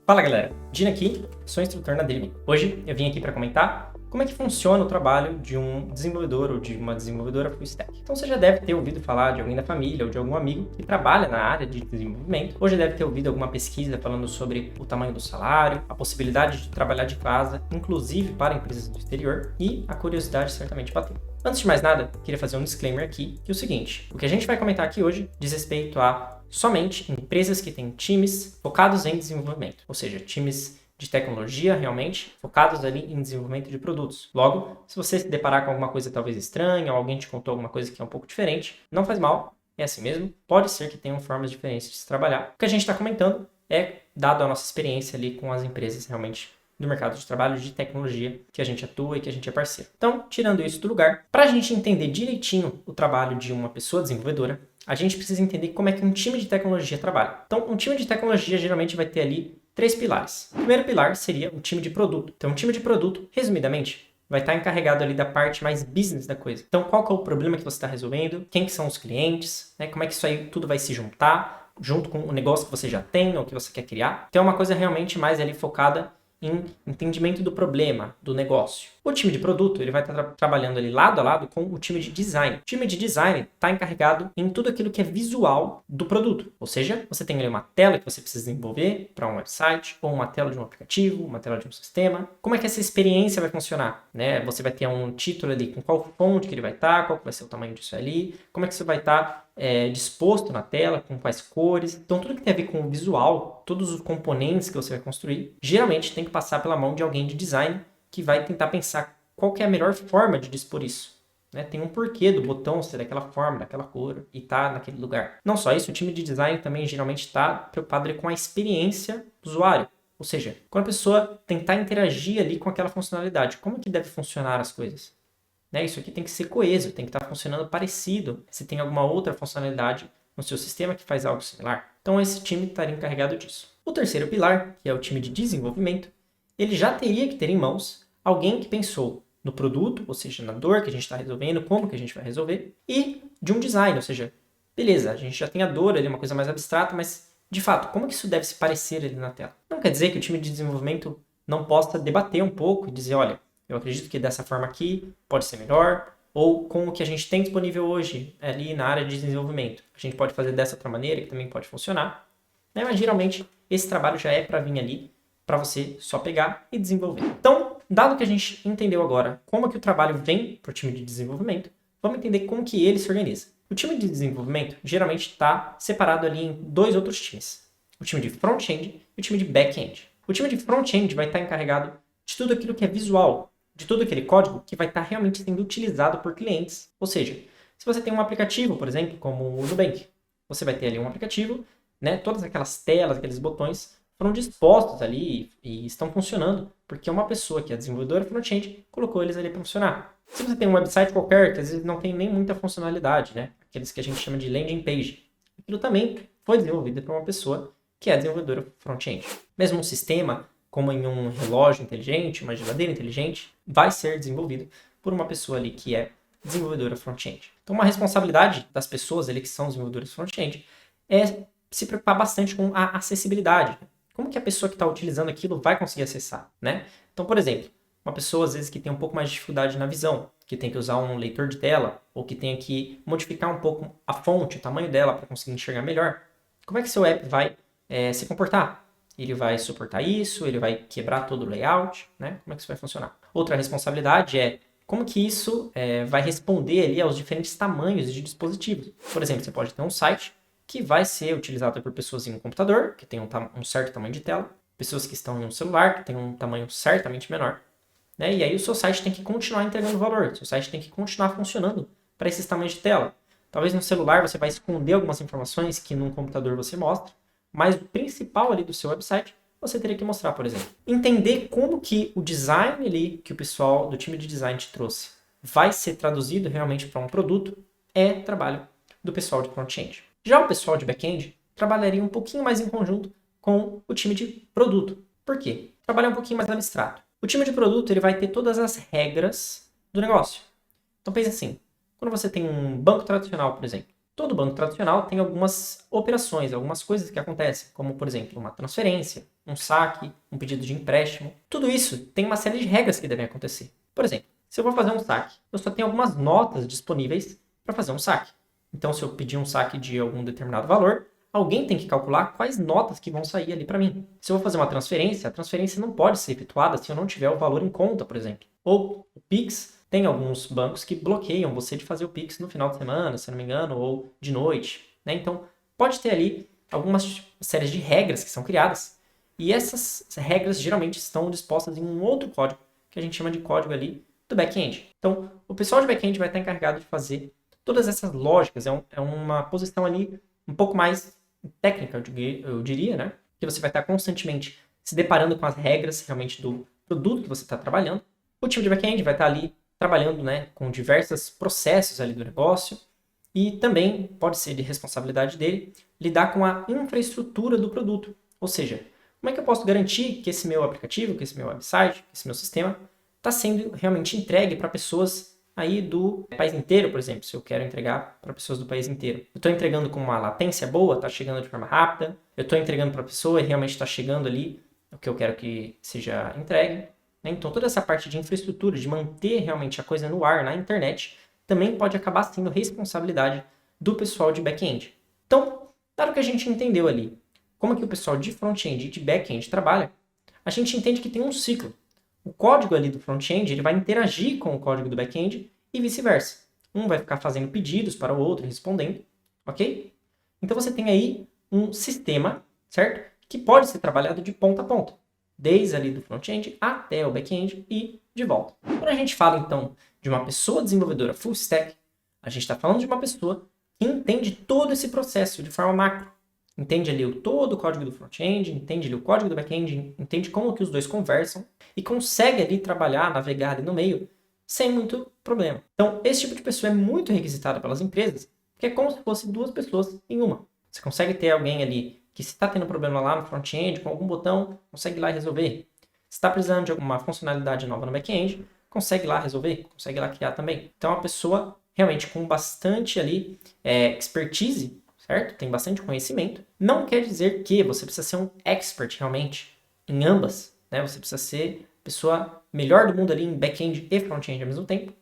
Fala galera, Dino aqui, sou instrutor na Dribble. Hoje eu vim aqui para comentar como é que funciona o trabalho de um desenvolvedor ou de uma desenvolvedora full stack. Então você já deve ter ouvido falar de alguém da família ou de algum amigo que trabalha na área de desenvolvimento, ou já deve ter ouvido alguma pesquisa falando sobre o tamanho do salário, a possibilidade de trabalhar de casa, inclusive para empresas do exterior, e a curiosidade certamente bateu. Antes de mais nada, queria fazer um disclaimer aqui, que é o seguinte: o que a gente vai comentar aqui hoje diz respeito a somente empresas que têm times focados em desenvolvimento, ou seja, times de tecnologia realmente focados ali em desenvolvimento de produtos. Logo, se você se deparar com alguma coisa talvez estranha ou alguém te contou alguma coisa que é um pouco diferente, não faz mal, é assim mesmo. Pode ser que tenham formas diferentes de se trabalhar. O que a gente está comentando é dado a nossa experiência ali com as empresas realmente do mercado de trabalho de tecnologia que a gente atua e que a gente é parceiro. Então, tirando isso do lugar, para a gente entender direitinho o trabalho de uma pessoa desenvolvedora, a gente precisa entender como é que um time de tecnologia trabalha. Então, um time de tecnologia geralmente vai ter ali 3 pilares. O primeiro pilar seria o time de produto. Então, o time de produto, resumidamente, vai estar encarregado ali da parte mais business da coisa. Então, qual que é o problema que você está resolvendo? Quem que são os clientes? Né? Como é que isso aí tudo vai se juntar junto com o negócio que você já tem ou que você quer criar? Então, é uma coisa realmente mais ali focada em entendimento do problema, do negócio. O time de produto ele vai estar trabalhando ali lado a lado com o time de design. O time de design está encarregado em tudo aquilo que é visual do produto. Ou seja, você tem ali uma tela que você precisa desenvolver para um website, ou uma tela de um aplicativo, uma tela de um sistema. Como é que essa experiência vai funcionar? Né? Você vai ter um título ali com qual fonte que ele vai estar, qual que vai ser o tamanho disso ali, como é que isso vai estar disposto na tela, com quais cores. Então, tudo que tem a ver com o visual, todos os componentes que você vai construir, geralmente tem que passar pela mão de alguém de design que vai tentar pensar qual que é a melhor forma de dispor isso. Né? Tem um porquê do botão ser daquela forma, daquela cor e tá naquele lugar. Não só isso, o time de design também geralmente está preocupado ali com a experiência do usuário. Ou seja, quando a pessoa tentar interagir ali com aquela funcionalidade, como que deve funcionar as coisas? Né? Isso aqui tem que ser coeso, tem que estar funcionando parecido. Se tem alguma outra funcionalidade no seu sistema que faz algo similar. Então esse time estaria encarregado disso. O terceiro pilar, que é o time de desenvolvimento, ele já teria que ter em mãos alguém que pensou no produto, ou seja, na dor que a gente está resolvendo, como que a gente vai resolver, e de um design, ou seja, beleza, a gente já tem a dor ali, uma coisa mais abstrata, mas de fato, como que isso deve se parecer ali na tela? Não quer dizer que o time de desenvolvimento não possa debater um pouco e dizer, olha, eu acredito que dessa forma aqui pode ser melhor, ou com o que a gente tem disponível hoje ali na área de desenvolvimento. A gente pode fazer dessa outra maneira, que também pode funcionar. Né? Mas geralmente esse trabalho já é para vir ali, para você só pegar e desenvolver. Então, dado que a gente entendeu agora como que o trabalho vem para o time de desenvolvimento, vamos entender como que ele se organiza. O time de desenvolvimento geralmente está separado ali em 2 outros times. O time de front-end e o time de back-end. O time de front-end vai estar encarregado de tudo aquilo que é visual, de todo aquele código que vai estar realmente sendo utilizado por clientes. Ou seja, se você tem um aplicativo, por exemplo, como o Nubank, você vai ter ali um aplicativo, né, todas aquelas telas, aqueles botões foram dispostos ali e estão funcionando porque uma pessoa que é desenvolvedora front-end colocou eles ali para funcionar. Se você tem um website qualquer que às vezes não tem nem muita funcionalidade, né, aqueles que a gente chama de landing page, aquilo também foi desenvolvido por uma pessoa que é desenvolvedora front-end. Mesmo um sistema como em um relógio inteligente, uma geladeira inteligente, vai ser desenvolvido por uma pessoa ali que é desenvolvedora front-end. Então, uma responsabilidade das pessoas ali que são desenvolvedoras front-end é se preocupar bastante com a acessibilidade. Como que a pessoa que está utilizando aquilo vai conseguir acessar, né? Então, por exemplo, uma pessoa às vezes que tem um pouco mais de dificuldade na visão, que tem que usar um leitor de tela, ou que tem que modificar um pouco a fonte, o tamanho dela para conseguir enxergar melhor, como é que seu app vai se comportar? Ele vai suportar isso, ele vai quebrar todo o layout, né? Como é que isso vai funcionar? Outra responsabilidade é como que isso vai responder ali aos diferentes tamanhos de dispositivos. Por exemplo, você pode ter um site que vai ser utilizado por pessoas em um computador, que tem um certo tamanho de tela, pessoas que estão em um celular, que tem um tamanho certamente menor, né? E aí o seu site tem que continuar entregando valor, o seu site tem que continuar funcionando para esses tamanhos de tela. Talvez no celular você vai esconder algumas informações que num computador você mostra, mas o principal ali do seu website você teria que mostrar, por exemplo. Entender como que o design ali que o pessoal do time de design te trouxe vai ser traduzido realmente para um produto é trabalho do pessoal de front-end. Já o pessoal de back-end trabalharia um pouquinho mais em conjunto com o time de produto. Por quê? Trabalhar um pouquinho mais abstrato. O time de produto ele vai ter todas as regras do negócio. Então pense assim, quando você tem um banco tradicional, por exemplo, todo banco tradicional tem algumas operações, algumas coisas que acontecem, como por exemplo uma transferência, um saque, um pedido de empréstimo. Tudo isso tem uma série de regras que devem acontecer. Por exemplo, se eu vou fazer um saque, eu só tenho algumas notas disponíveis para fazer um saque. Então, se eu pedir um saque de algum determinado valor, alguém tem que calcular quais notas que vão sair ali para mim. Se eu vou fazer uma transferência, a transferência não pode ser efetuada se eu não tiver o valor em conta, por exemplo. Ou o Pix, tem alguns bancos que bloqueiam você de fazer o Pix no final de semana, se eu não me engano, ou de noite, né? Então, pode ter ali algumas séries de regras que são criadas, e essas regras geralmente estão dispostas em um outro código, que a gente chama de código ali do back-end. Então, o pessoal de back-end vai estar encarregado de fazer todas essas lógicas, é uma posição ali um pouco mais técnica, eu diria, né? Que você vai estar constantemente se deparando com as regras realmente do produto que você está trabalhando. O time de back-end vai estar ali trabalhando, né, com diversos processos ali do negócio, e também pode ser de responsabilidade dele lidar com a infraestrutura do produto. Ou seja, como é que eu posso garantir que esse meu aplicativo, que esse meu website, que esse meu sistema está sendo realmente entregue para pessoas aí do país inteiro, por exemplo, se eu quero entregar para pessoas do país inteiro. Eu estou entregando com uma latência boa, está chegando de forma rápida, eu estou entregando para a pessoa e realmente está chegando ali o que eu quero que seja entregue. Então, toda essa parte de infraestrutura, de manter realmente a coisa no ar, na internet, também pode acabar sendo responsabilidade do pessoal de back-end. Então, dado que a gente entendeu ali como que o pessoal de front-end e de back-end trabalha, a gente entende que tem um ciclo. O código ali do front-end ele vai interagir com o código do back-end e vice-versa. Um vai ficar fazendo pedidos para o outro, respondendo, ok? Então você tem aí um sistema, certo? Que pode ser trabalhado de ponta a ponta, desde ali do front-end até o back-end e de volta. Quando a gente fala, então, de uma pessoa desenvolvedora full stack, a gente está falando de uma pessoa que entende todo esse processo de forma macro. Entende ali todo o código do front-end, entende ali o código do back-end, entende como que os dois conversam e consegue ali trabalhar, navegar ali no meio sem muito problema. Então, esse tipo de pessoa é muito requisitado pelas empresas, porque é como se fosse duas pessoas em uma. Você consegue ter alguém ali que se está tendo problema lá no front-end, com algum botão, consegue ir lá e resolver. Se está precisando de alguma funcionalidade nova no back-end, consegue ir lá resolver, consegue ir lá criar também. Então, é uma pessoa realmente com bastante ali expertise, certo? Tem bastante conhecimento. Não quer dizer que você precisa ser um expert realmente em ambas, né? Você precisa ser a pessoa melhor do mundo ali em back-end e front-end ao mesmo tempo.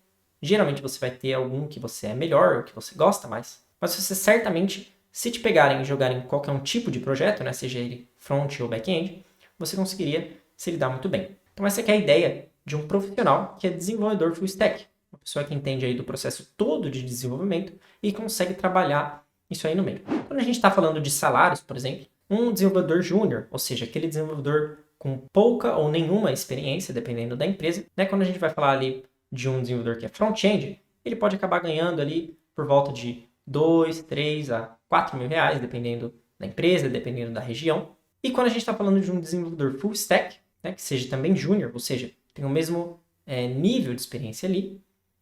Geralmente você vai ter algum que você é melhor ou que você gosta mais. Mas você certamente, se te pegarem e jogarem qualquer um tipo de projeto, né? Seja ele front ou back-end, você conseguiria se lidar muito bem. Então essa aqui é a ideia de um profissional que é desenvolvedor full stack. Uma pessoa que entende aí do processo todo de desenvolvimento e consegue trabalhar isso aí no meio. Quando a gente está falando de salários, por exemplo, um desenvolvedor júnior, ou seja, aquele desenvolvedor com pouca ou nenhuma experiência, dependendo da empresa, né? Quando a gente vai falar ali de um desenvolvedor que é front-end, ele pode acabar ganhando ali por volta de 2, 3 a 4 mil reais, dependendo da empresa, dependendo da região. E quando a gente está falando de um desenvolvedor full stack, né, que seja também júnior, ou seja, tem o mesmo nível de experiência ali,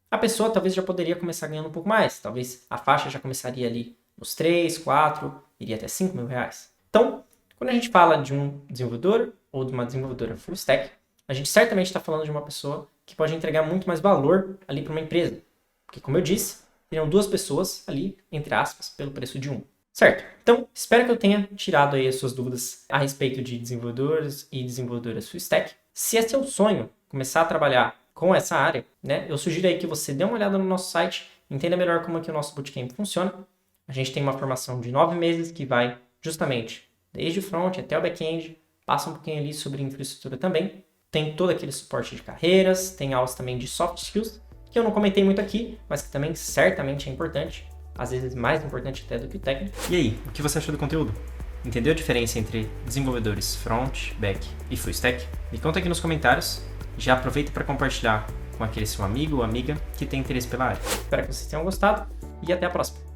a pessoa talvez já poderia começar ganhando um pouco mais. Talvez a faixa já começaria ali nos 3, 4, iria até 5 mil reais. Então, quando a gente fala de um desenvolvedor ou de uma desenvolvedora full stack, a gente certamente está falando de uma pessoa que pode entregar muito mais valor ali para uma empresa. Porque, como eu disse, seriam duas pessoas ali, entre aspas, pelo preço de um. Certo? Então, espero que eu tenha tirado aí as suas dúvidas a respeito de desenvolvedores e desenvolvedoras full stack. Se é seu sonho começar a trabalhar com essa área, né, eu sugiro aí que você dê uma olhada no nosso site, entenda melhor como é que o nosso bootcamp funciona. A gente tem uma formação de 9 meses que vai justamente desde o front até o back-end, passa um pouquinho ali sobre infraestrutura também. Tem todo aquele suporte de carreiras, tem aulas também de soft skills, que eu não comentei muito aqui, mas que também certamente é importante, às vezes mais importante até do que o técnico. E aí, o que você achou do conteúdo? Entendeu a diferença entre desenvolvedores front, back e full stack? Me conta aqui nos comentários. Já aproveita para compartilhar com aquele seu amigo ou amiga que tem interesse pela área. Espero que vocês tenham gostado e até a próxima.